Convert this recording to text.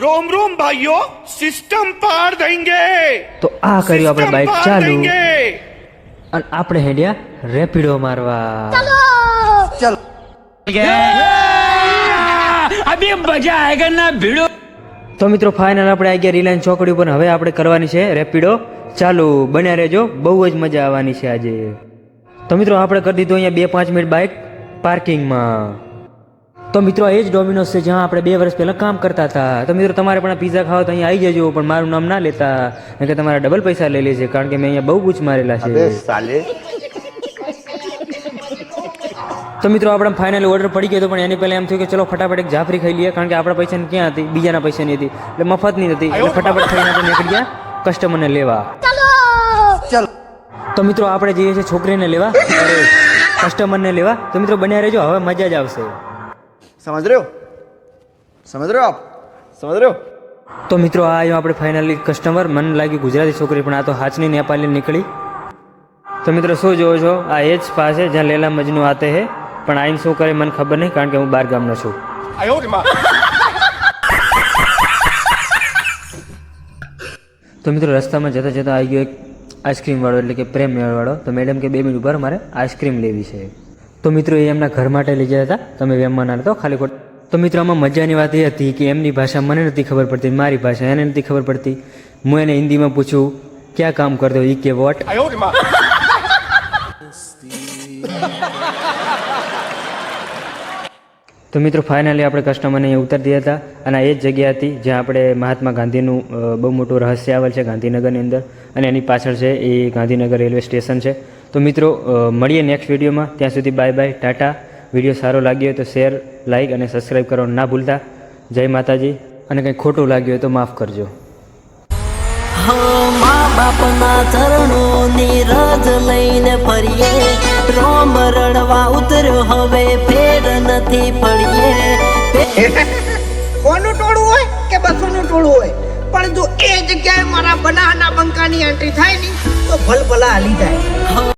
रोम रोम भाइयों, सिस्टम पार देंगे। તો આ કર્યું આપણે બાઇક पार ચાલુ देंगे। અને આપણે હેડ્યા રેપિડો મારવા. अभी मजा आएगा ना भिड़ो. તો મિત્રો ફાઇનલ આપણે આવી ગયા રિલાયન્સ ચોકડી ઉપર. હવે આપણે કરવાની છે રેપિડો ચાલુ. બન્યા રહેજો, બહુ જ મજા આવવાની છે આજે. તો મિત્રો આપણે કરી દીધું અહીંયા 2-5 મિનિટ બાઇક પાર્કિંગમાં. તો મિત્રો એ જ ડોમિનોઝ છે જ્યાં આપણે 2 વર્ષ પહેલાં કામ કરતા હતા. તો મિત્રો તમારે પણ પિઝા ખાવા તો અહીંયા આવી જજો, પણ મારું નામ ના લેતા, કારણ કે તમારા ડબલ પૈસા લઈ લેશે, કારણ કે મેં અહીંયા બહુ બૂચ મારેલા છે. તો મિત્રો આપણે ફાઇનલી ઓર્ડર પડી ગયો હતો, પણ એની પહેલાં એમ થયું કે ચલો ફટાફટ એક જાફરી ખાઈ લઈએ, કારણ કે આપણા પૈસાની ક્યાં હતી, બીજાના પૈસાની હતી, એટલે મફતની હતી. એટલે ફટાફટ ખાઈને આપણે નીકળી ગયા કસ્ટમરને લેવા. તો મિત્રો આપણે જઈએ છીએ છોકરીને લેવા, કસ્ટમરને લેવા. તો મિત્રો બન્યા રહેજો, હવે મજા જ આવશે. समझ रहे हो आप समझ रहे हो. તો મિત્રો આ આવ્યો આપણે ફાઇનલી કસ્ટમર. મને લાગ્યું ગુજરાતી છોકરી, પણ આ તો હાચની નેપાળી નીકળી. તો મિત્રો શું જોવો છો, આ એ જ સ્પા છે જ્યાં લેલા મજનુ આતે હે, પણ આઈને શું કરે મને ખબર નહીં, કારણ કે હું બહાર ગામનો છું. તો મિત્રો રસ્તામાં જતા જતા આવી ગયો એક આઈસ્ક્રીમ વાળો, એટલે કે પ્રેમ વાળો. તો મેડમ કે 2 મિનિટ ઉપર મારે આઈસ્ક્રીમ લેવી છે. તો મિત્રો એ એમના ઘર માટે લઈ ગયા હતા, તમે વેમમાં ના તો ખાલી ખોટ. તો મિત્રો આમાં મજાની વાત એ હતી કે એમની ભાષા મને નથી ખબર પડતી, મારી ભાષા એને નથી ખબર પડતી. હું એને હિન્દીમાં પૂછું ક્યાં કામ કરતો, ઈ કે વોટ. તો મિત્રો ફાઇનલી આપણે કસ્ટમરને અહીંયા ઉતારી દીધા હતા, અને આ એ જ જગ્યા હતી જ્યાં આપણે મહાત્મા ગાંધીનું બહુ મોટું રહસ્ય આવેલ છે ગાંધીનગરની અંદર, અને એની પાછળ છે એ ગાંધીનગર રેલવે સ્ટેશન છે. તો મિત્રો મળીએ નેક્સ્ટ વિડીયોમાં. ત્યાં સુધી બાય બાય, ટાટા. વિડીયો સારો લાગ્યો હોય તો શેર, લાઇક અને સબસ્ક્રાઈબ કરવાનું ના ભૂલતા. જય માતાજી. અને કંઈ ખોટું લાગ્યું હોય તો માફ કરજો. મા બાપના ચરણોની રજ લઈને ફરીએ, રોમ રડવા ઉતર્યો હવે ફેર નથી પડીએ. કોનું ટોળું હોય કે બસોનું ટોળું હોય, પણ જો એ જગ્યાએ મારા બનાના બંકાની એન્ટ્રી થાય ને તો ભલભલા હાલી જાય.